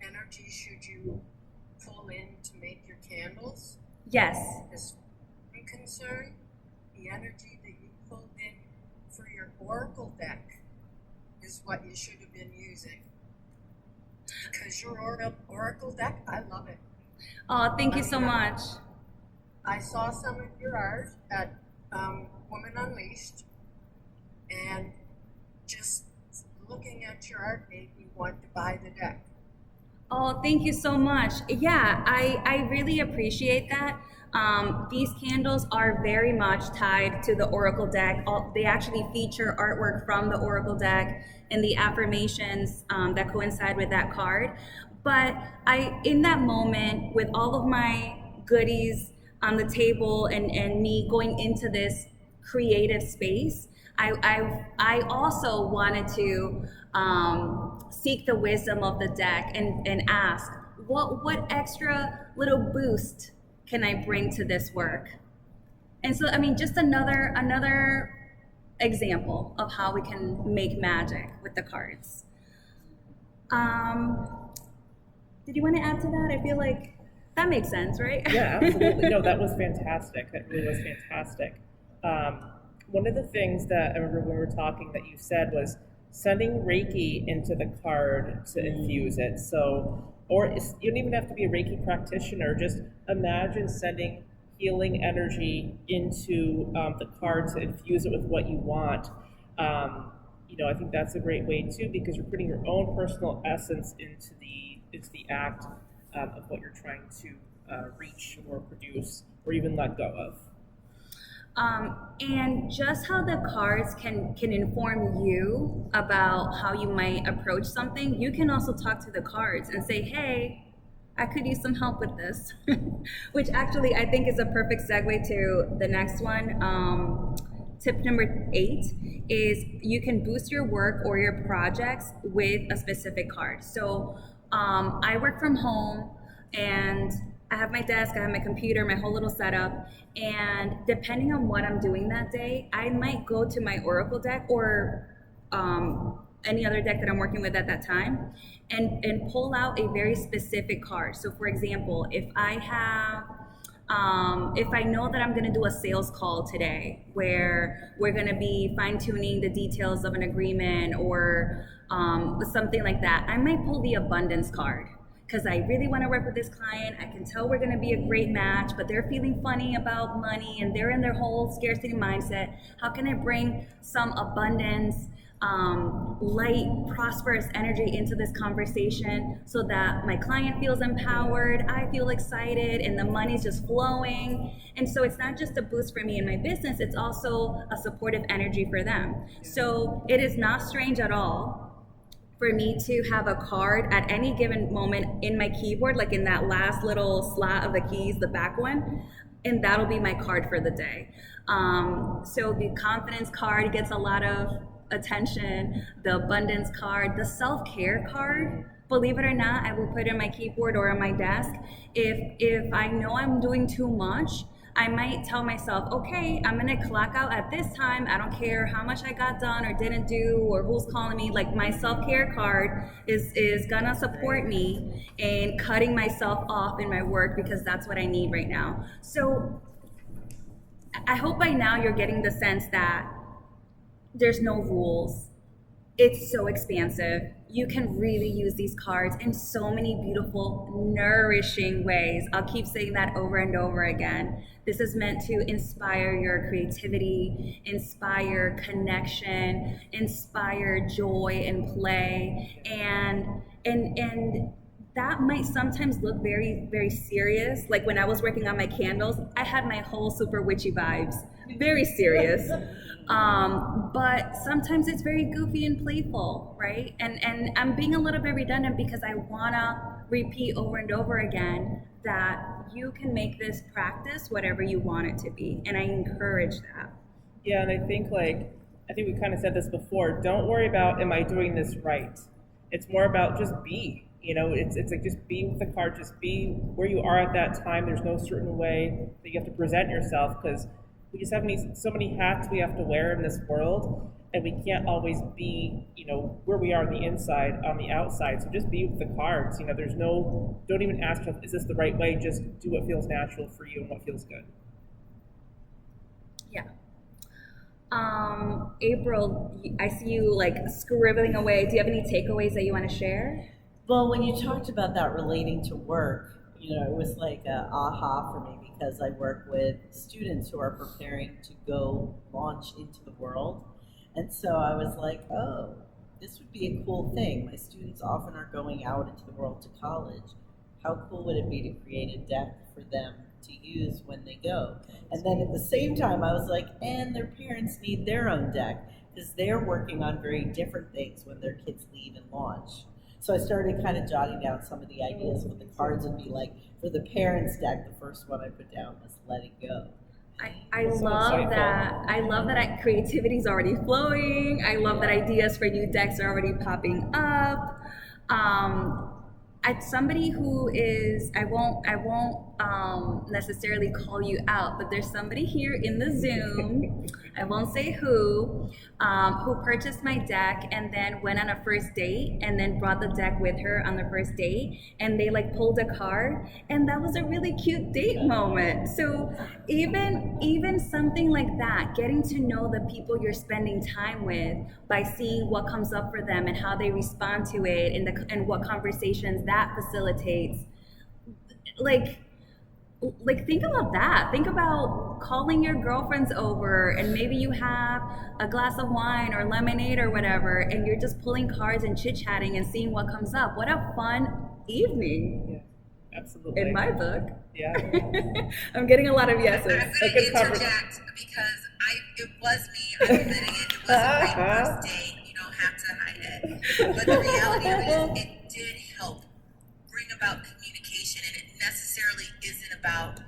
energy should you pull in to make your candles?
Yes.
As I'm concerned, the energy that you pulled in for your oracle deck is what you should have been using. Because your oracle deck, I love it.
Oh, thank you so much.
I saw some of your art at Woman Unleashed, and just looking at your art made me want to buy the deck.
Oh, thank you so much. Yeah, I really appreciate that. These candles are very much tied to the Oracle deck. They actually feature artwork from the Oracle deck and the affirmations that coincide with that card. But in that moment, with all of my goodies on the table and me going into this creative space, I also wanted to seek the wisdom of the deck and ask, what extra little boost can I bring to this work? And so, I mean, just another example of how we can make magic with the cards. Did you want to add to that? I feel like that makes sense, right?
Yeah, absolutely. No, that was fantastic. That really was fantastic. One of the things that I remember when we were talking that you said was sending Reiki into the card to infuse it. So, you don't even have to be a Reiki practitioner. Just imagine sending healing energy into the card to infuse it with what you want. I think that's a great way too, because you're putting your own personal essence into the act of what you're trying to reach or produce or even let go of.
And just how the cards can inform you about how you might approach something, you can also talk to the cards and say, hey, I could use some help with this, which actually I think is a perfect segue to the next one. Tip number 8 is you can boost your work or your projects with a specific card. So I work from home and I have my desk, I have my computer, my whole little setup, and depending on what I'm doing that day, I might go to my Oracle deck or any other deck that I'm working with at that time and pull out a very specific card. So for example, if I know that I'm going to do a sales call today where we're going to be fine-tuning the details of an agreement or something like that, I might pull the abundance card because I really want to work with this client. I can tell we're going to be a great match, but they're feeling funny about money and they're in their whole scarcity mindset. How can I bring some abundance, light, prosperous energy into this conversation so that my client feels empowered, I feel excited, and the money's just flowing? And so it's not just a boost for me in my business, it's also a supportive energy for them. So it is not strange at all for me to have a card at any given moment in my keyboard, like in that last little slot of the keys, the back one, and that'll be my card for the day. So the confidence card gets a lot of attention, the abundance card, the self-care card, believe it or not, I will put it in my keyboard or on my desk. If I know I'm doing too much, I might tell myself, okay, I'm gonna clock out at this time. I don't care how much I got done or didn't do or who's calling me. Like my self-care card is gonna support me in cutting myself off in my work because that's what I need right now. So I hope by now you're getting the sense that there's no rules. It's so expansive. You can really use these cards in so many beautiful, nourishing ways. I'll keep saying that over and over again. This is meant to inspire your creativity, inspire connection, inspire joy and play, and that might sometimes look very, very serious. Like when I was working on my candles, I had my whole super witchy vibes, very serious. But sometimes it's very goofy and playful, right? And I'm being a little bit redundant because I wanna repeat over and over again that you can make this practice whatever you want it to be. And I encourage that.
Yeah, and I think we kind of said this before. Don't worry about, am I doing this right? It's more about just be. It's like just be with the card, just be where you are at that time. There's no certain way that you have to present yourself because we just have so many hats we have to wear in this world, and we can't always be, where we are on the inside, on the outside. So just be with the cards. Don't even ask yourself, is this the right way? Just do what feels natural for you and what feels good.
Yeah. April, I see you like scribbling away. Do you have any takeaways that you want to share?
Well, when you talked about that relating to work, it was like a aha for me because I work with students who are preparing to go launch into the world. And so I was like, oh, this would be a cool thing. My students often are going out into the world to college. How cool would it be to create a deck for them to use when they go? And then at the same time, I was like, and their parents need their own deck because they're working on very different things when their kids leave and launch. So I started kind of jotting down some of the ideas what the cards would be like. For the parents deck, the first one I put down was Let It Go.
I love that. I love that creativity is already flowing. I love that ideas for new decks are already popping up. As somebody who is, I won't necessarily call you out, but there's somebody here in the Zoom, I won't say who purchased my deck and then went on a first date and then brought the deck with her on the first date, and they like pulled a card, and that was a really cute date moment. So even something like that, getting to know the people you're spending time with by seeing what comes up for them and how they respond to it and what conversations that facilitates, like think about that. Think about calling your girlfriends over and maybe you have a glass of wine or lemonade or whatever, and you're just pulling cards and chit-chatting and seeing what comes up. What a fun evening.
Yeah, absolutely.
In my book.
Yeah.
I'm getting a lot of yeses.
I'm going to interject because it was me. I'm admitting it. It was a great first date. You don't have to hide it. But the reality of it is it did help bring about communication, and it necessarily isn't about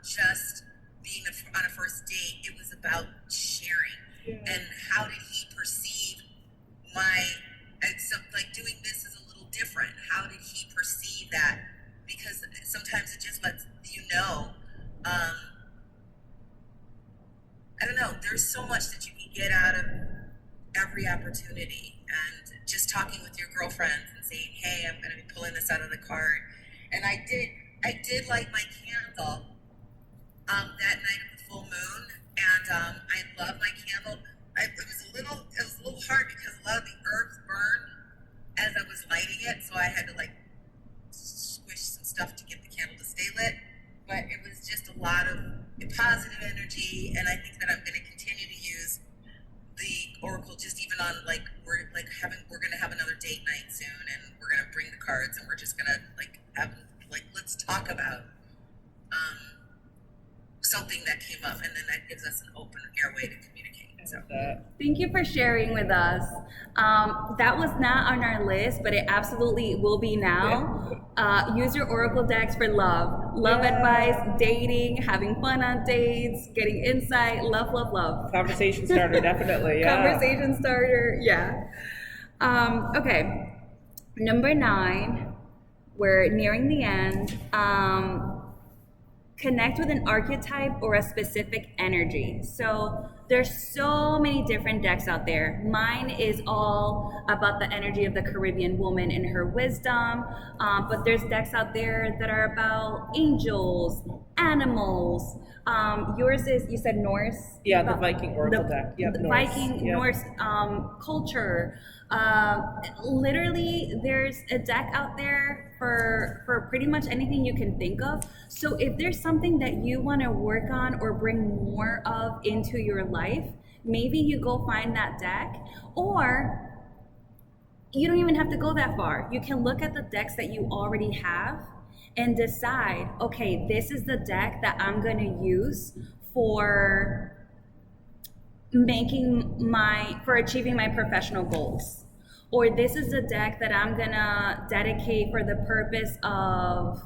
just being on a first date. It was about sharing. Yeah. And how did he perceive like doing this is a little different. How did he perceive that? Because sometimes it just lets you know. I don't know. There's so much that you can get out of every opportunity, and just talking with your girlfriends and saying, "Hey, I'm going to be pulling this out of the card." And I did light my candle that night of the full moon, and I love my candle. It was a little hard because a lot of the herbs burned as I was lighting it, so I had to like squish some stuff to get the candle to stay lit. But it was just a lot of positive energy, and I think that I'm going to continue to use the oracle just even on we're going to have another date night soon, and we're going to bring the cards, and we're just going to let's talk about something that came up, and then that gives us an open airway to communicate. So
thank you for sharing with us. That was not on our list, but it absolutely will be now. Use your oracle decks for love advice, dating, having fun on dates, getting insight, love.
Conversation starter, definitely. Yeah.
Conversation starter, yeah. Okay, number 9. We're nearing the end. connect with an archetype or a specific energy. So there's so many different decks out there. Mine is all about the energy of the Caribbean woman and her wisdom, but there's decks out there that are about angels, animals. Yours is, you said Norse?
Yeah, the Viking Oracle deck. Yep,
the
Norse.
Viking,
Yep.
Norse culture. Literally, there's a deck out there for pretty much anything you can think of. So if there's something that you want to work on or bring more of into your life, maybe you go find that deck, or you don't even have to go that far. You can look at the decks that you already have and decide, okay, this is the deck that I'm going to use for achieving my professional goals, or this is the deck that I'm gonna dedicate for the purpose of,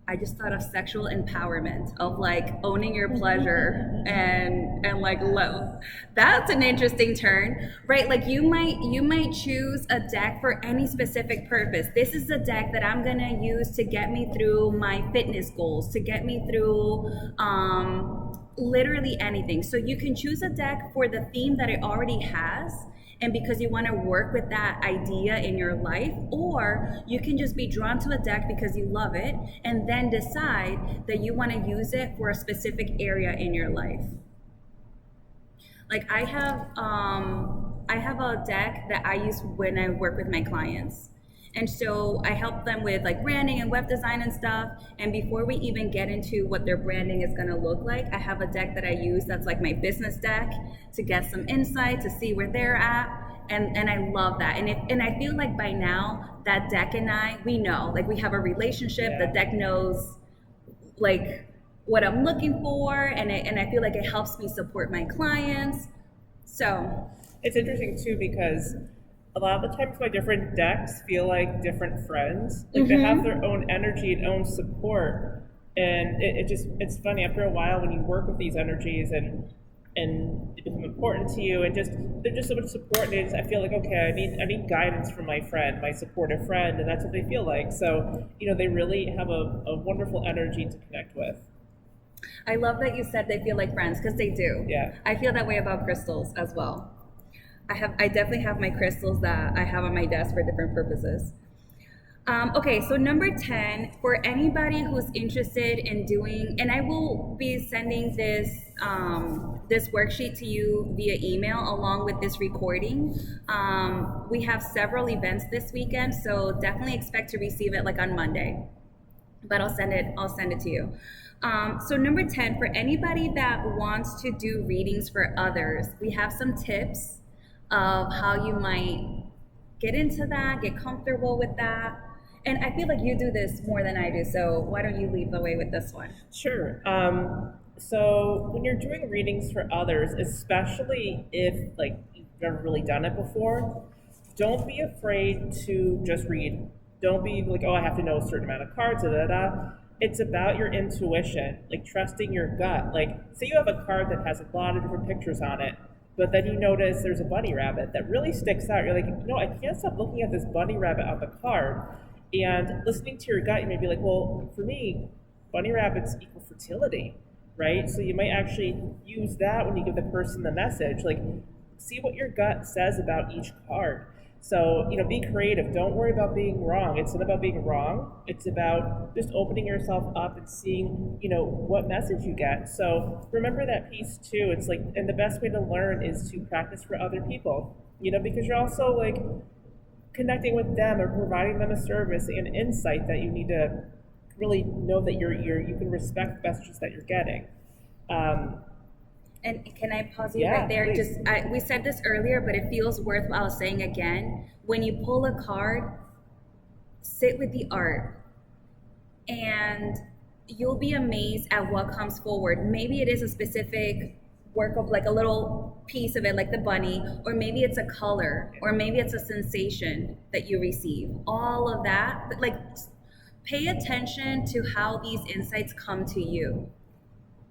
I just thought of sexual empowerment, of like owning your pleasure and like love. That's an interesting turn, right? Like you might choose a deck for any specific purpose. This is the deck that I'm gonna use to get me through my fitness goals, to get me through literally anything. So you can choose a deck for the theme that it already has, and because you want to work with that idea in your life, or you can just be drawn to a deck because you love it and then decide that you want to use it for a specific area in your life. Like I have a deck that I use when I work with my clients. And so I help them with like branding and web design and stuff. And before we even get into what their branding is going to look like, I have a deck that I use that's like my business deck to get some insight, to see where they're at. And I love that. And I feel like by now that deck and we know, like we have a relationship.
Yeah.
The deck knows like what I'm looking for, and I feel like it helps me support my clients. So
It's interesting too because a lot of the times my different decks feel like different friends. Like they have their own energy and own support. And it's funny, after a while when you work with these energies and they become important to you, and they're just so much support, and I feel like, okay, I need guidance from my friend, my supportive friend, and that's what they feel like. So, they really have a wonderful energy to connect with.
I love that you said they feel like friends, because they do.
Yeah.
I feel that way about crystals as well. I definitely have my crystals that I have on my desk for different purposes. Okay, so number 10, for anybody who's interested in doing, and I will be sending this this worksheet to you via email along with this recording. We have several events this weekend, so definitely expect to receive it like on Monday. But I'll send it to you. So number 10, for anybody that wants to do readings for others, we have some tips of how you might get into that, get comfortable with that. And I feel like you do this more than I do, so why don't you lead the way with this one?
Sure. So when you're doing readings for others, especially if like you've never really done it before, don't be afraid to just read. Don't be like, oh, I have to know a certain amount of cards, da da da. It's about your intuition, like trusting your gut. Like, say you have a card that has a lot of different pictures on it, but then you notice there's a bunny rabbit that really sticks out. You're like, no, I can't stop looking at this bunny rabbit on the card. And listening to your gut, you may be like, well, for me, bunny rabbits equal fertility, right? So you might actually use that when you give the person the message. Like, see what your gut says about each card. So, be creative. Don't worry about being wrong. It's not about being wrong. It's about just opening yourself up and seeing, what message you get. So remember that piece too. It's like, and the best way to learn is to practice for other people, because you're also like connecting with them or providing them a service and insight that you need to really know that you can respect the messages that you're getting.
And can I pause you
Yeah,
right there?
please.
We said this earlier, but it feels worthwhile saying again. When you pull a card, sit with the art, and you'll be amazed at what comes forward. Maybe it is a specific work of like a little piece of it, like the bunny, or maybe it's a color, or maybe it's a sensation that you receive. All of that, but like, pay attention to how these insights come to you.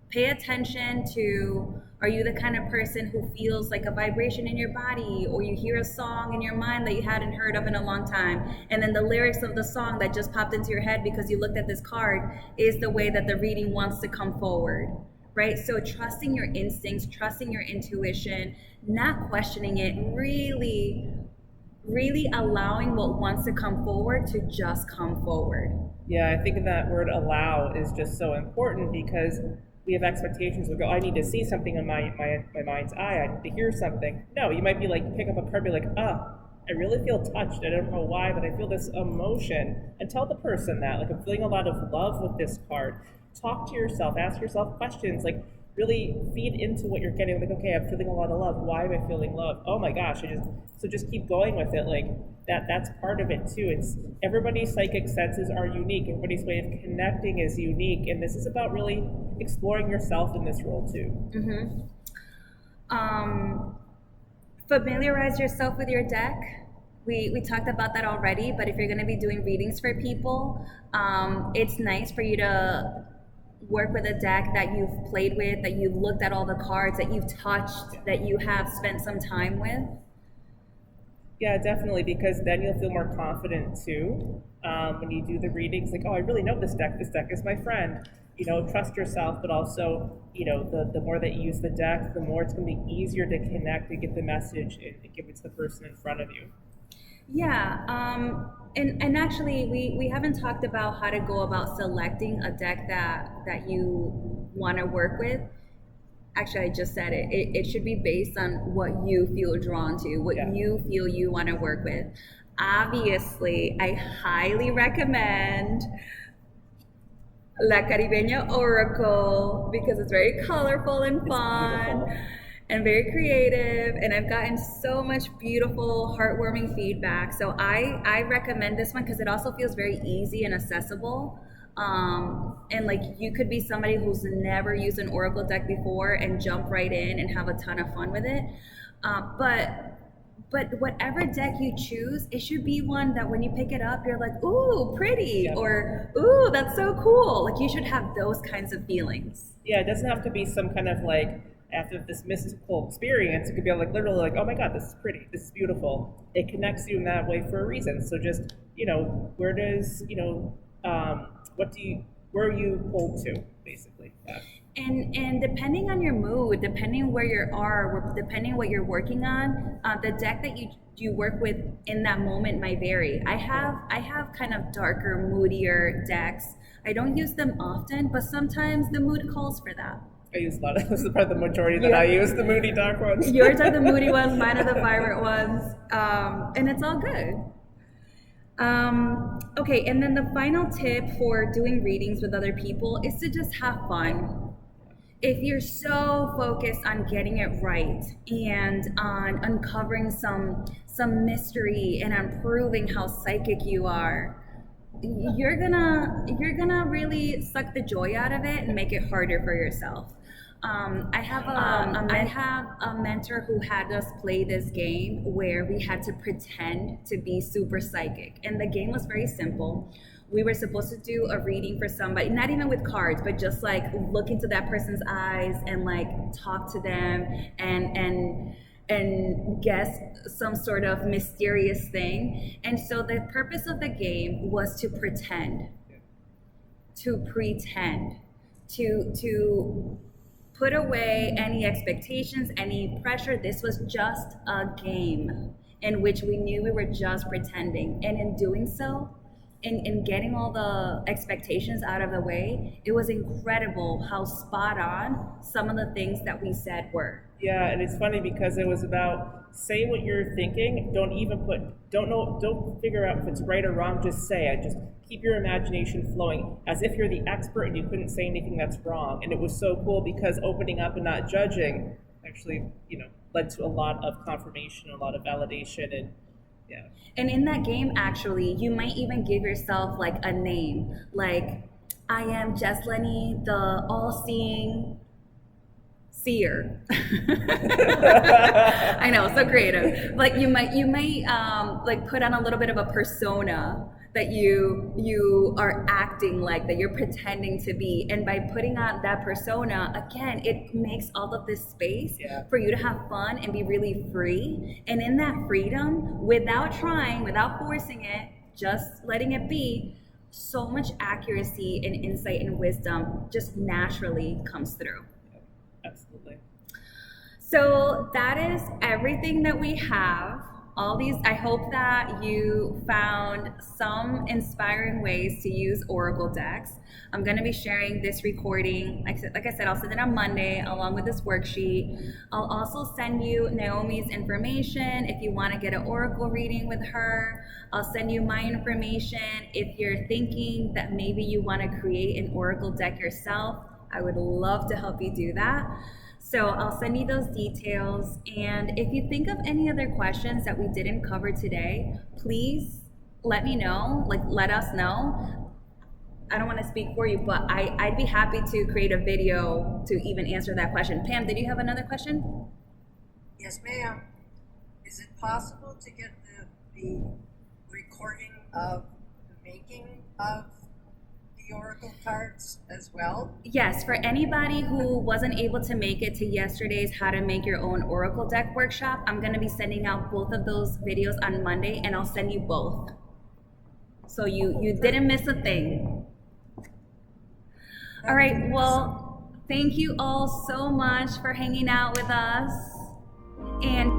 Pay attention to, are you the kind of person who feels like a vibration in your body, or you hear a song in your mind that you hadn't heard of in a long time, and then the lyrics of the song that just popped into your head because you looked at this card is the way that the reading wants to come forward, right? So trusting your instincts, trusting your intuition, not questioning it, really allowing what wants to come forward to just come forward.
Yeah, I think that word allow is just so important because we have expectations. We go, I need to see something in my mind's eye. I need to hear something. No, you might be like, pick up a card, be like, I really feel touched. I don't know why, but I feel this emotion. And tell the person that, like, I'm feeling a lot of love with this card. Talk to yourself, ask yourself questions, like really feed into what you're getting. Like, okay, I'm feeling a lot of love. Why am I feeling love? Oh my gosh, just keep going with it. Like that's part of it too. It's everybody's psychic senses are unique. Everybody's way of connecting is unique. And this is about really exploring yourself in this role too.
Familiarize yourself with your deck. We talked about that already, but if you're going to be doing readings for people, it's nice for you to work with a deck that you've played with, that you've looked at all the cards, that you've touched, that you have spent some time with.
Yeah, definitely, because then you'll feel more confident too. When you do the readings, like, oh, I really know this deck. This deck is my friend. Trust yourself, but also, the more that you use the deck, the more it's going to be easier to connect and get the message and give it to the person in front of you.
Yeah, and actually, we haven't talked about how to go about selecting a deck that you want to work with. Actually, I just said it. It should be based on what you feel drawn to, what you feel you want to work with. Obviously, I highly recommend La Caribeña Oracle because it's very colorful and fun and very creative, and I've gotten so much beautiful, heartwarming feedback. So I recommend this one because it also feels very easy and accessible. And like you could be somebody who's never used an Oracle deck before and jump right in and have a ton of fun with it. But whatever deck you choose, it should be one that when you pick it up, you're like, ooh, pretty, or ooh, that's so cool. Like you should have those kinds of feelings.
Yeah, it doesn't have to be some kind of like, after this mystical experience, it could be like literally like, oh my God, this is pretty, this is beautiful. It connects you in that way for a reason. So just, where does, where are you pulled to, basically? Yeah.
And depending on your mood, depending where you are, depending what you're working on, the deck that you work with in that moment might vary. I have kind of darker, moodier decks. I don't use them often, but sometimes the mood calls for that.
I use a lot of, this is probably the majority that I use, the moody dark ones.
Yours are the moody ones, mine are the vibrant ones, and it's all good. Okay, and then the final tip for doing readings with other people is to just have fun. If you're so focused on getting it right and on uncovering some mystery and on proving how psychic you are, you're gonna really suck the joy out of it and make it harder for yourself. I have a mentor who had us play this game where we had to pretend to be super psychic, and the game was very simple. We were supposed to do a reading for somebody, not even with cards, but just like look into that person's eyes and like talk to them and guess some sort of mysterious thing. And so the purpose of the game was to pretend, to put away any expectations, any pressure. This was just a game in which we knew we were just pretending. And in doing so, in getting all the expectations out of the way, it was incredible how spot on some of the things that we said were.
Yeah, and it's funny because it was about say what you're thinking. Don't figure out if it's right or wrong. Just say it. Just keep your imagination flowing as if you're the expert and you couldn't say anything that's wrong. And it was so cool because opening up and not judging actually, led to a lot of confirmation, a lot of validation, and yeah.
And in that game, actually, you might even give yourself like a name, like I am Jasleni, the all-seeing seer. I know, so creative. Like you might like put on a little bit of a persona that you are acting like, that you're pretending to be. And by putting on that persona, again, it makes all of this space for you to have fun and be really free. And in that freedom, without trying, without forcing it, just letting it be, so much accuracy and insight and wisdom just naturally comes through.
Absolutely.
So that is everything that we have. All these, I hope that you found some inspiring ways to use Oracle decks. I'm going to be sharing this recording. Like I said, I'll send it on Monday along with this worksheet. I'll also send you Naomi's information if you want to get an Oracle reading with her. I'll send you my information if you're thinking that maybe you want to create an Oracle deck yourself. I would love to help you do that. So I'll send you those details. And if you think of any other questions that we didn't cover today, please let me know, let us know. I don't want to speak for you, but I'd be happy to create a video to even answer that question. Pam, did you have another question?
Yes, ma'am. Is it possible to get the recording of the making of the Oracle cards as well?
Yes, for anybody who wasn't able to make it to yesterday's How to Make Your Own Oracle Deck workshop, I'm going to be sending out both of those videos on Monday, and I'll send you both. So you didn't miss a thing. All right, well, thank you all so much for hanging out with us. And